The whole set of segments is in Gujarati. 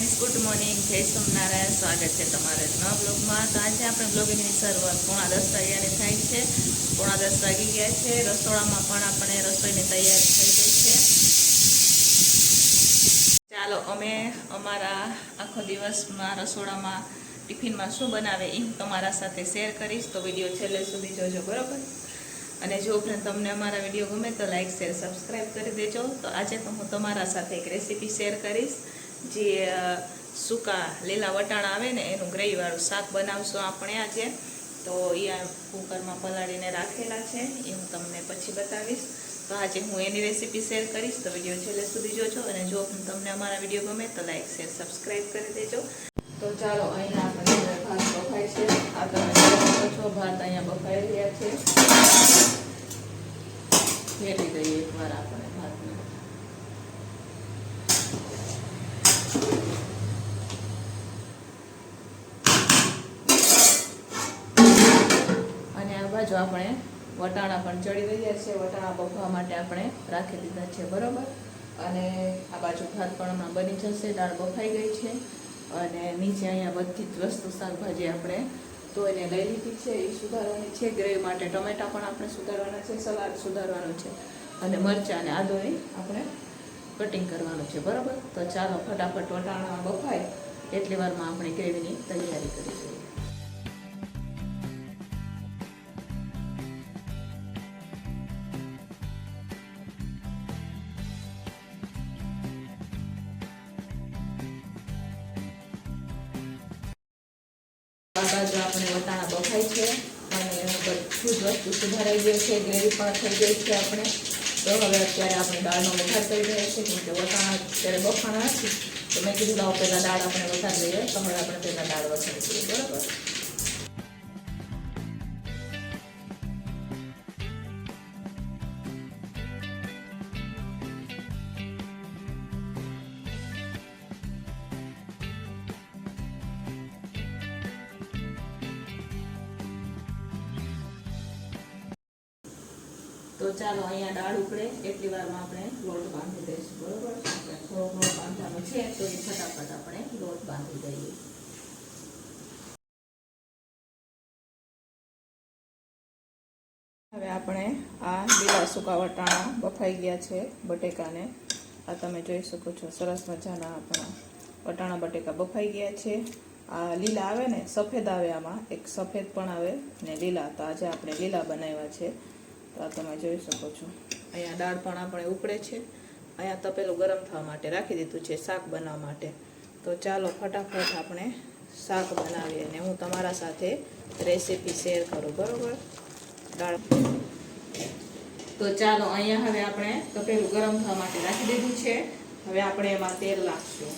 ફ્રેન્ડ્સ, ગુડ મોર્નિંગ, જય સોમનારાયણ. સ્વાગત છે તમારે નવા બ્લોગમાં. તો આજે આપણે બ્લોગિંગની શરૂઆત 9:30 વાગ્યાની થાય છે. 9:30 વાગી ગયા છે. રસોડામાં પણ આપણે રસોઈની તૈયારી થઈ ગઈ છે. ચાલો અમે અમારા આખો દિવસમાં રસોડામાં ટિફિનમાં શું બનાવે એ હું તમારા સાથે શેર કરીશ. તો વિડીયો છેલ્લે સુધી જોજો, બરાબર. અને જો ફ્રેન્ડ તમને અમારા વિડીયો ગમે તો લાઇક શેર સબસ્ક્રાઈબ કરી દેજો. તો આજે તો હું તમારા સાથે એક રેસીપી શેર કરીશ, જે સૂકા લીલા વટાણા આવે ને એનું ગ્રેવીવાળું શાક બનાવશું આપણે આજે. તો એ કુકરમાં પલાળીને રાખેલા છે, એ હું તમને પછી બતાવીશ. તો આજે હું એની રેસીપી શેર કરીશ. તો વિડીયો છેલ્લે સુધી જોજો. અને જો તમને અમારા વિડીયો ગમે તો લાઇક શેર સબસ્ક્રાઈબ કરી દેજો. તો ચાલો, અહીંયા આપણે ભાત બફાય છે. આ તમે જોઈ શકો છો, ભાત અહીંયા બફાઈ રહ્યા છે. ફેરવી દઈએ એકવાર આપણે ભાતને. અને આ બાજુ આપણે વટાણા પણ ચડી રહ્યા છે. વટાણા બફવા માટે આપણે રાખી દીધા છે, બરોબર. અને આ બાજુ ભાત પણ હમણાં બની જશે. દાળ બફાઈ ગઈ છે. અને નીચે અહીંયા બધી જ વસ્તુ શાકભાજી આપણે ધોઈને લઈ લીધી છે, એ સુધારવાની છે. ગ્રેવી માટે ટમેટા પણ આપણે સુધારવાના છે, સલાડ સુધારવાનું છે, અને મરચાં અને આદુની આપણે કટિંગ કરવાનું છે, બરાબર. તો ચાલો ફટાફટ વટાણા બફાય એટલી વારમાં આપણે ગ્રેવીની તૈયારી કરી દઈએ. આ બાજુ આપણે વટાણા બફાય છે અને બધું જ વસ્તુ સુધારાઈ ગઈ છે. ગ્રેવી પણ થઈ ગઈ છે આપણે. તો હવે અત્યારે આપણે દાળનો વઘાર કરી રહ્યા છીએ, કેમ કે વટાણા અત્યારે બફાણા નથી. તો મેં કીધું લાવો પહેલાં દાળ આપણે વઘાર લઈએ. તો હવે આપણે પહેલાં દાળ વઘારી દઈએ, બરાબર. તો ચાલો, અહીંયા દાળ ઉકળે એટલી વારમાં આપણે લોટ બાંધી દઈશું, બરોબર. થોડો લોટ બાંધવાનો છે, તો એ ફટાફટ આપણે લોટ બાંધી દઈએ. હવે આપણે આ લીલા સૂકા વટાણા બફાઈ ગયા છે, બટેકાને આ તમે જોઈ શકો છો. સરસ મજાના આપણા વટાણા બટેકા બફાઈ ગયા છે. આ લીલા આવે ને, સફેદ આવે, આમાં એક સફેદ પણ આવે ને લીલા. તો આજે આપણે લીલા બનાવ્યા છે. તો આ તમે જોઈ શકો છો. અહીંયા દાળ પણ આપણે ઉકળે છે. અહીંયા તપેલું ગરમ થવા માટે રાખી દીધું છે, શાક બનાવવા માટે. તો ચાલો ફટાફટ આપણે શાક બનાવીએ અને હું તમારા સાથે રેસીપી શેર કરું, બરાબર. દાળ તો ચાલો, અહીંયા હવે આપણે તપેલું ગરમ થવા માટે રાખી દીધું છે. હવે આપણે એમાં તેલ નાખશું.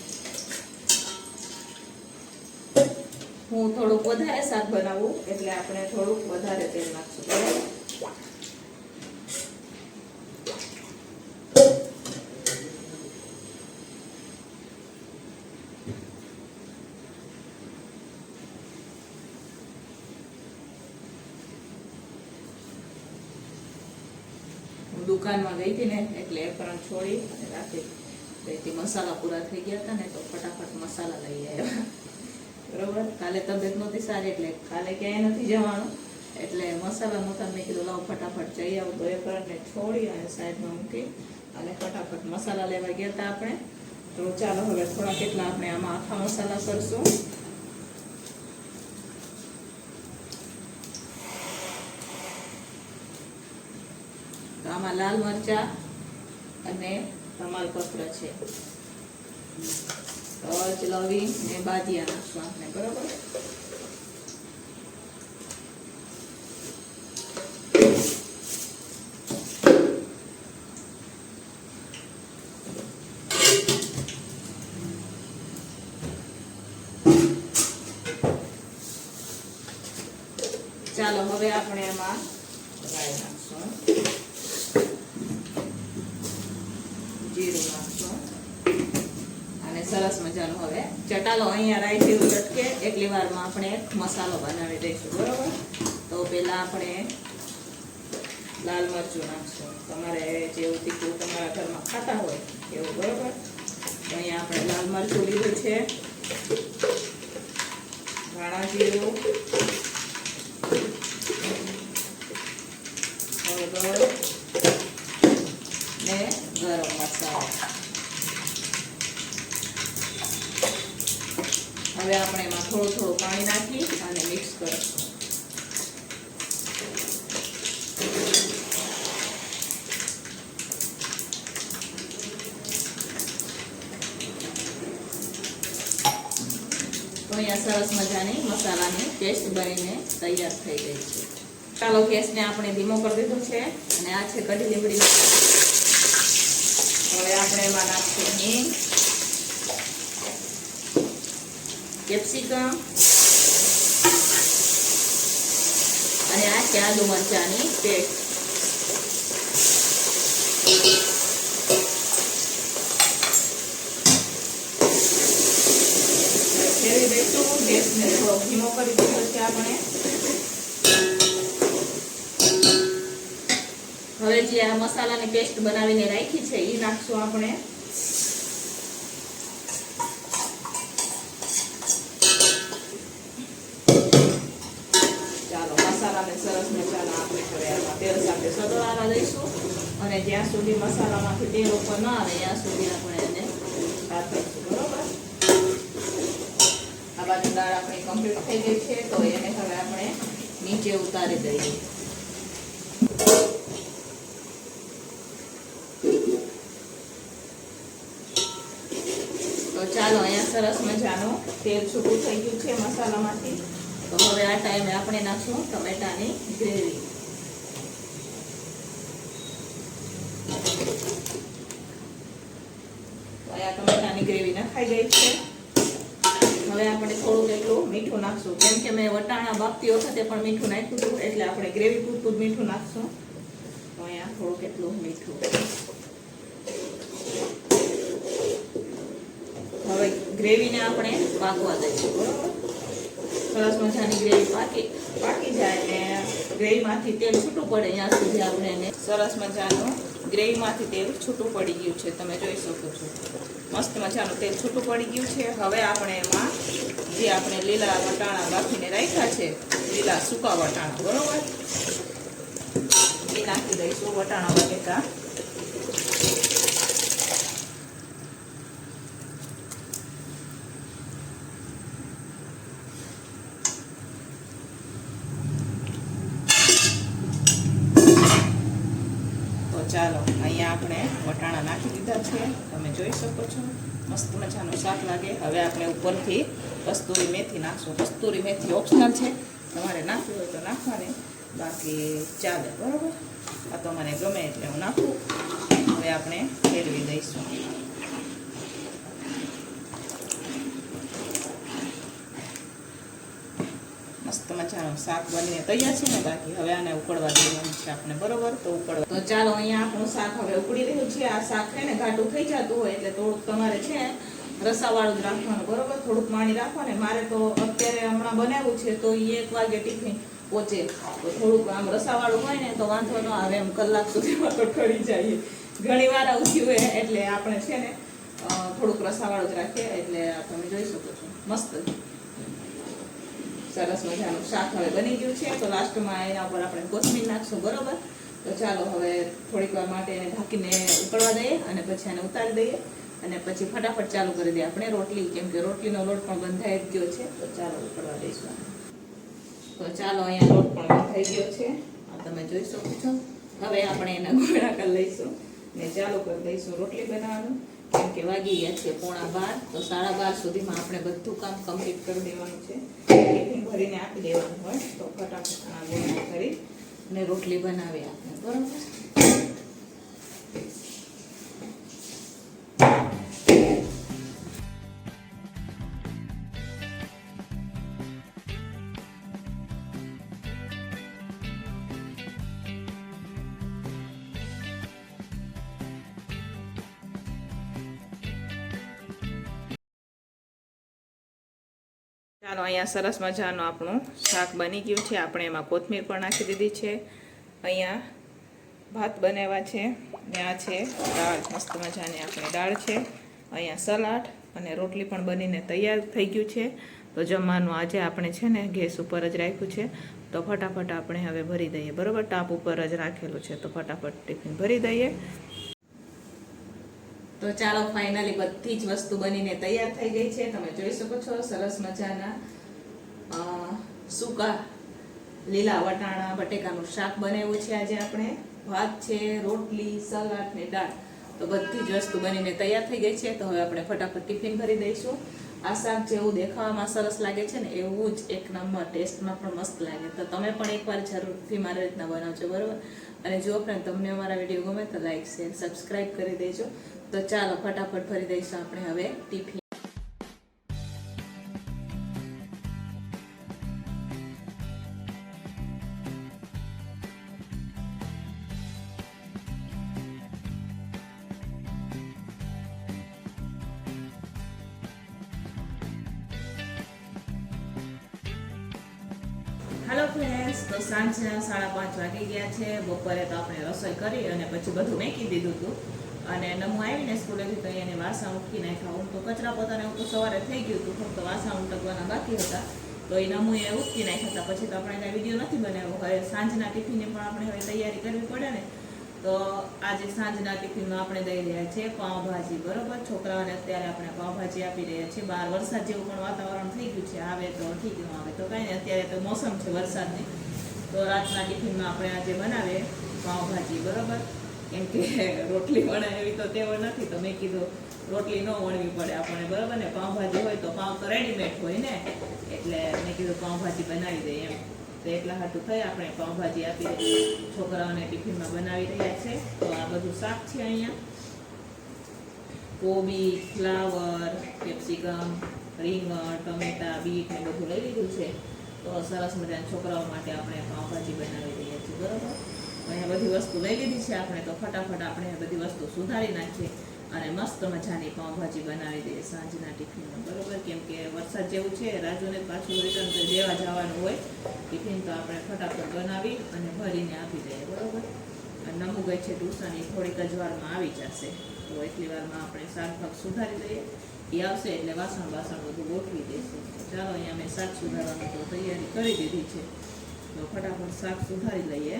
હું થોડુંક વધારે શાક બનાવું એટલે આપણે થોડુંક વધારે તેલ નાખશું, બરાબર. દુકાનમાં ગઈ હતી ને એટલે એપ્રણ છોડી અને રાખી હતી. મસાલા પૂરા થઈ ગયા હતા ને, તો ફટાફટ મસાલા લઈ આવ્યા, બરોબર. કાલે તબિયત નહોતી સારી એટલે કાલે ક્યાંય નથી જવાનું, એટલે મસાલા નહોતા. મેં કીધું લાવ ફટાફટ જઈ આવું. તો એપ્રણને છોડી અને સાઈડમાં મૂકી અને ફટાફટ મસાલા લેવા ગયા હતા આપણે. તો ચાલો હવે થોડા કેટલા આપણે આમાં આખા મસાલા કરશું. આમાં લાલ મરચા અને તમાલપત્ર છે, તજ, લવિંગ ને બાદિયા નાખશું આપણે, બરોબર. ચાલો હવે આપણે એમાં રાઈ નાખશું, જીરું નાખશું અને સરસ મજાનો હવે ચટાલો અહીંયા રાઈ જેવું લટકે એટલી વારમાં આપણે એક મસાલો બનાવી દઈશું, બરોબર. તો પહેલાં આપણે લાલ મરચું નાખશું. તમારે જેવું તીખું તમારા ઘરમાં ખાતા હોય એવું, બરોબર. તો અહીંયા આપણે લાલ મરચું લીધું છે, ધાણા જીરું, હળદર ને ગરમ મસાલો. હવે આપણે એમાં થોડું પાણી નાખી અને મિક્સ કરીશું. તો અહીંયા સરસ મજાની મસાલાની પેસ્ટ બનીને તૈયાર થઈ ગઈ છે. ચાલો ગેસને આપણે ધીમો કરી દીધો છે અને આ છે કઢી લીમડી. હવે આપણે એમાં નાખીશું હિંગ, કેપ્સિકમ અને આ છે આદુ મરચાની પેસ્ટ. ફેરવી દઈશું. ગેસને થોડો ધીમો કરી દીધો છે આપણે. હવે જે આ મસાલાની પેસ્ટ બનાવીને રાખી છે એ નાખશું આપણે. ચાલો મસાલાને સરસ મસાલા આપણે હવે આમાં તેલ સાથે સતળાવા દઈશું અને જ્યાં સુધી મસાલામાંથી તેલ ઉપર ન આવે ત્યાં સુધી આપણે એને સાતળીશું. બરોબર. આ બાજુ દાળ આપણી કમ્પ્લીટ થઈ ગઈ છે તો એને હવે આપણે નીચે ઉતારી દઈએ. તો ચાલો અહીંયા સરસ મજાનું તેલ છૂટું થઈ ગયું છે મસાલામાંથી. તો હવે આ ટાઈમે આપણે નાખશું ટમેટાની ગ્રેવી. તો અહીંયા ટમેટાની ગ્રેવી નખાઈ ગઈ છે. હવે આપણે થોડુંક એટલું મીઠું નાખશું. કેમ કે મેં વટાણા બાફતી વખતે પણ મીઠું નાખ્યું હતું એટલે આપણે ગ્રેવી પૂરતું જ મીઠું નાખશું. તો અહીંયા થોડુંક એટલું મીઠું. હવે ગ્રેવીને આપણે પાકવા દઈશું. બરોબર. સરસ મજાની ગ્રેવી પાકી જાય ને ગ્રેવીમાંથી તેલ છૂટું પડે ત્યાં સુધી આપણે એને સરસ મજાનું ગ્રેવીમાંથી તેલ છૂટું પડી ગયું છે. તમે જોઈ શકો છો મસ્ત મજાનું તેલ છૂટું પડી ગયું છે. હવે આપણે એમાં જે આપણે લીલા વટાણા બાફીને રાખ્યા છે, લીલા સૂકા વટાણા, બરોબર, એ નાખી દઈશું. વટાણા બટેકા ચાલો અહીંયા આપણે વટાણા નાખી દીધા છે. તમે જોઈ શકો છો મસ્ત મજાનું શાક લાગે. હવે આપણે ઉપરથી કસ્તુરી મેથી નાખશું. કસ્તુરી મેથી ઓપ્શનલ છે, તમારે નાખવી હોય તો નાખવાની, બાકી ચાલે. બરોબર. આ તો મને ગમે એટલે હું નાખું. હવે આપણે ફેરવી દઈશું. મસ્ત મજાનું શાક બનીને તૈયાર છે ને. બાકી હવે આને ઉકળવા દેવાનું છે આપણે. બરોબર. તો ઉકળવા. તો ચાલો અહીંયા આપણું શાક હવે ઉકળી રહ્યું છે. આ શાક છે ને ઘાટું થઈ જતું હોય એટલે થોડુંક તમારે છે રસાવાળું જ રાખવાનું. બરોબર. થોડુંક પાણી રાખવાનું. મારે તો અત્યારે હમણાં બનાવ્યું છે તો એ 1 વાગે ટિફિન પહોંચે તો થોડુંક આમ રસાવાળું હોય ને તો વાંધો ન આવે. એમ કલાક સુધીમાં તો ઠરી જાય. ઘણી વાર આવું થયું હોય એટલે આપણે છે ને થોડુંક રસાવાળું જ રાખીએ. એટલે તમે જોઈ શકો છો મસ્ત સરસ મજાનું શાક હવે બની ગયું છે. તો લાસ્ટમાં એના ઉપર આપણે કોથમીર નાખશું. બરોબર. તો ચાલો હવે થોડીક વાર માટે એને ઢાંકીને ઉકળવા દઈએ અને પછી એને ઉતારી દઈએ અને પછી ફટાફટ ચાલુ કરી દઈએ આપણે રોટલી. કેમ કે રોટલીનો લોટ પણ બંધાઈ ગયો છે. તો ચાલો ઉકળવા દઈશું. તો ચાલો અહીંયા લોટ પણ બંધાઈ ગયો છે. આ તમે જોઈ શકો છો. હવે આપણે એના ગોળા કરી લઈશું ને ચાલુ કરી દઈશું રોટલી બનાવવાનું. કેમ કે વાગી ગયા છે 11:15. તો 12:30 સુધીમાં આપણે બધું કામ કમ્પ્લીટ કરી દેવાનું છે. ટિફિન ભરીને આપી દેવાનું હોય તો ફટાફટ આ ગોળા કરી અને રોટલી બનાવી આપણે. બરોબર. ચાલો અહીંયા સરસ મજાનું આપણું શાક બની ગયું છે. આપણે એમાં કોથમીર પણ નાખી દીધી છે. અહીંયા ભાત બનાવ્યા છે ને આ છે દાળ. મસ્ત મજાની આપણી દાળ છે અહીંયા સલાડ અને રોટલી પણ બનીને તૈયાર થઈ ગયું છે. તો જમવાનું આજે આપણે છે ને ગેસ ઉપર જ રાખ્યું છે. તો ફટાફટ આપણે હવે ભરી દઈએ, બરાબર. ટાપ ઉપર જ રાખેલું છે તો ફટાફટ ટિફિન ભરી દઈએ. તો ચાલો, ફાઇનલી બધી જ વસ્તુ બનીને તૈયાર થઈ ગઈ છે. તમે જોઈ શકો છો સરસ મજાના સૂકા લીલા વટાણા બટેકાનું શાક બનાવ્યું છે આજે આપણે. ભાત છે, રોટલી, સલાડ ને દાળ. તો બધી જ વસ્તુ બનીને તૈયાર થઈ ગઈ છે. તો હવે આપણે ફટાફટ ટિફિન ભરી દઈશું. આ શાક જેવું દેખાવામાં સરસ લાગે છે ને એવું જ એક નંબર ટેસ્ટમાં પણ મસ્ત લાગે. તો તમે પણ એકવાર જરૂરથી મારી રીતના બનાવજો, બરાબર. અને જો ફ્રેન્ડ તમને અમારા વિડીયો ગમે તો લાઈક શેર સબસ્ક્રાઈબ કરી દેજો. તો ચાલો ફટાફટ ભરી દઈશું આપણે હવે ટિફિન. હેલો ફ્રેન્ડ્સ, તો સાંજના 5:30 વાગી ગયા છે. બપોરે તો આપણે રસોઈ કરી અને પછી બધું મેકી દીધું હતું. અને નમું આવીને સ્કૂલેથી તો એને વાસણ ઉટકી નાખ્યા. હું તો કચરા પોતાને એવું તો સવારે થઈ ગયું હતું, ફક્ત વાસણ ઉટકવાના બાકી હતા. તો એ નમું એ ઉટકી નાખ્યા હતા. પછી તો આપણે કાંઈ વિડીયો નથી બનાવ્યો. હવે સાંજના ટિફિનની પણ આપણે હવે તૈયારી કરવી પડે ને. તો આજે સાંજના ટિફિનમાં આપણે દઈ રહ્યા છીએ પાઉંભાજી, બરોબર. છોકરાઓને અત્યારે આપણે પાઉંભાજી આપી રહ્યા છીએ. બહાર વરસાદ જેવું પણ વાતાવરણ થઈ ગયું છે. આવે તો ઠીક, ન આવે તો કાંઈ નહીં. અત્યારે તો મોસમ છે વરસાદની. તો રાતના ટિફિનમાં આપણે આજે બનાવીએ પાઉંભાજી, બરોબર. કેમ કે રોટલી વણાય એવી તો તેવો નથી. તો મેં કીધું રોટલી ન વણવી પડે આપણને, બરોબર ને. પાઉંભાજી હોય તો પાઉં તો રેડીમેડ હોય ને, એટલે મેં કીધું પાઉંભાજી બનાવી દઈએ એમ. તો એટલા હાટું થઈ આપણે પાઉંભાજી આપી દઈએ. છોકરાઓને ટિફિનમાં બનાવી રહ્યા છે. તો આ બધું શાક છે. અહીંયા કોબી, ફ્લાવર, કેપ્સિકમ, રીંગણ, ટમેટા, બીટ ને બધું લઈ લીધું છે. તો સરસ મજાના છોકરાઓ માટે આપણે પાઉંભાજી બનાવી રહ્યા છીએ, બરાબર. અહીંયા બધી વસ્તુ લઈ લીધી છે આપણે. તો ફટાફટ આપણે બધી વસ્તુ સુધારી નાખીએ અને મસ્ત મજાની પાઉંભાજી બનાવી દઈએ સાંજના ટિફિનમાં, બરોબર. કેમ કે વરસાદ જેવું છે, રાજુને પાછું રિટર્ન દેવા જવાનું હોય ટિફિન. તો આપણે ફટાફટ બનાવી અને ભરીને આપી દઈએ, બરોબર. અને નમું ગઈ છે ટ્યુશન, એ થોડીક જ વારમાં આવી જશે. તો એટલી વારમાં આપણે શાક સુધારી દઈએ. એ આવશે એટલે વાસણ બધું ગોઠવી દેશે. ચાલો, અહીંયા મેં શાક સુધારવાની તો તૈયારી કરી દીધી છે. તો ફટાફટ શાક સુધારી લઈએ.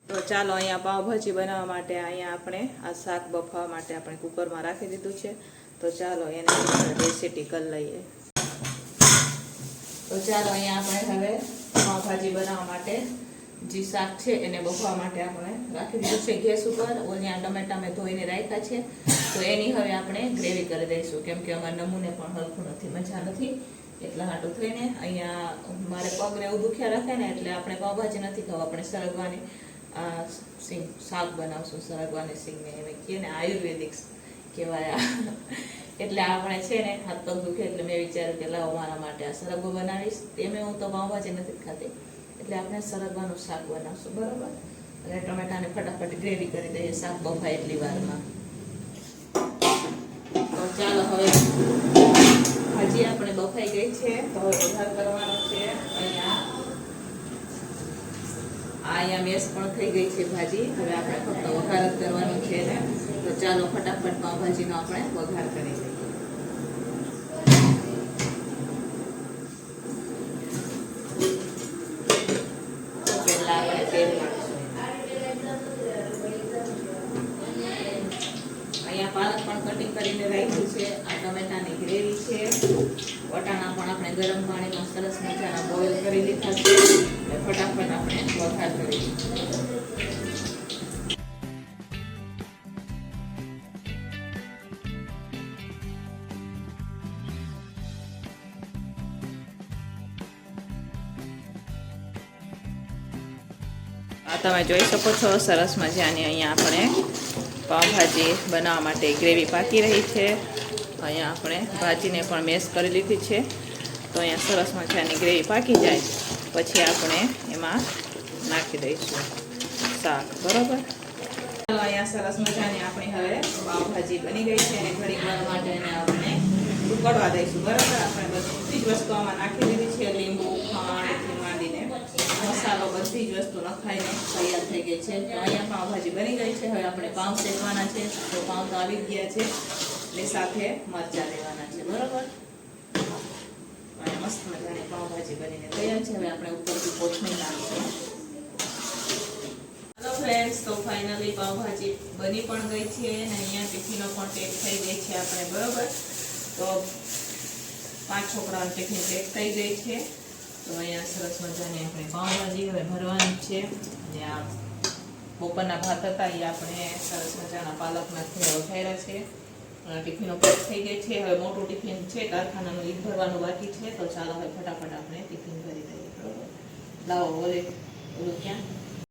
તો ચાલો, અહીંયા પાવભાજી બનાવવા માટે અહીંયા આપણે આ શાક બફાવવા માટે આપણે કુકરમાં રાખી દીધું છે. તો ચાલો એને રેસીપી કરી લઈએ. તો ચાલો, અહીંયા આપણે હવે પાવભાજી બનાવવા માટે જે શાક છે એને બફાવવા માટે આપણે રાખી દીધું છે ગેસ ઉપર. ઓલિયા ટમેટા મેં ધોઈને રાખ્યા છે. તો એની હવે આપણે ગ્રેવી કરી દઈશું. કેમ કે અમારા નમૂને પણ હલકું નથી, મજા નથી. એટલા હાટું થઈને અહીંયા મારે પગને એવું દુખ્યા રાખે ને, એટલે આપણે પાવભાજી નથી ખાવા, આપણે સરગવાની સિંગ શાક બનાવશું. સરગવાની સિંગને એમ કહીએ ને, આયુર્વેદિક કહેવાય. એટલે આપણે છે ને હાથ પગ દુખે એટલે મેં વિચાર્યું કે લાવો મારા માટે આ સરગવો બનાવીશ. તેમે હું તો પાવભાજી નથી ખાતી, એટલે આપણે સરગવાનું શાક બનાવશું, બરોબર. અને ટમેટાને ફટાફટ ગ્રેવી કરી દઈએ શાક બફાય એટલી વારમાં. તો ચાલો, હવે ભાજી આપણે બફાઈ ગઈ છે. તો હવે વઘાર કરવાનો છે. અહીંયા મેસ પણ થઈ ગઈ છે ભાજી. હવે આપણે ફક્ત વઘાર જ કરવાનું છે ને. તો ચાલો ફટાફટ પાવભાજીનો આપણે વઘાર કરી દઈએ. તો પહેલા આપણે તેલ નાખીશું. અહીંયા પાલક પણ કટિંગ કરીને રાખ્યું છે. આ ટમેટાની ગ્રેવી છે. વટાણા પણ આપણે ગરમ પાણીમાં સરસ મજાના બોઇલ કરી લીધા છે. ફટાફટ આપણે વઘાર કરીશું. આ તમે જોઈ શકો છો સરસ મજાની અહીંયા આપણે પાવભાજી બનાવવા માટે ગ્રેવી પાકી રહી છે. અહીંયા આપણે ભાજીને પણ મેશ કરી લીધી છે. તો અહીંયા સરસ મજાની ગ્રેવી પાકી જાય પછી આપણે એમાં નાખી દઈશું શાક, બરોબર. ચાલો, અહીંયા સરસ મજાની આપણી હવે પાવભાજી બની ગઈ છે અને ઘણી વાર માટે એને આપણે ઉકળવા દઈશું, બરોબર. આપણે બધી જ વસ્તુ આમાં નાખી દીધી છે. લીંબુ, ખાંડથી માંડીને મસાલો બધી જ વસ્તુ નખાઈને તૈયાર થઈ ગઈ છે. તો અહીંયા પાવભાજી બની ગઈ છે. હવે આપણે પાઉં શેકવાના છે. તો પાઉં તો આવી જ ગયા છે એટલે સાથે મરચાં લેવાના છે. બરોબર, અને મસ્ત મજાની પાવભાજી બનીને તૈયાર છે. હવે આપણે ઉપરથી કોથમીર નાખીશું. હેલો ફ્રેન્ડ્સ, તો ફાઇનલી પાવભાજી બની પણ ગઈ છે અને અહીંયા ટિફિનો પણ પેક થઈ ગઈ છે આપણે. બરોબર, તો 5 છોકરાઓની ટિફિન પેક થઈ ગઈ છે. તો અહીંયા સરસ મજાની આપણે પાવભાજી હવે ભરવાની છે. અને આ બપોરના ભાત હતા એ આપણે સરસ મજાના પાલકના વઘાર્યા છે. ટિફિનો પેક થઈ ગઈ છે. હવે મોટું ટિફિન છે કારખાનાનું ઈ ભરવાનું બાકી છે. તો ચાલો હવે ફટાફટ આપણે ટિફિન ભરી દઈએ. બરોબર, લાવો ઓલું ક્યાં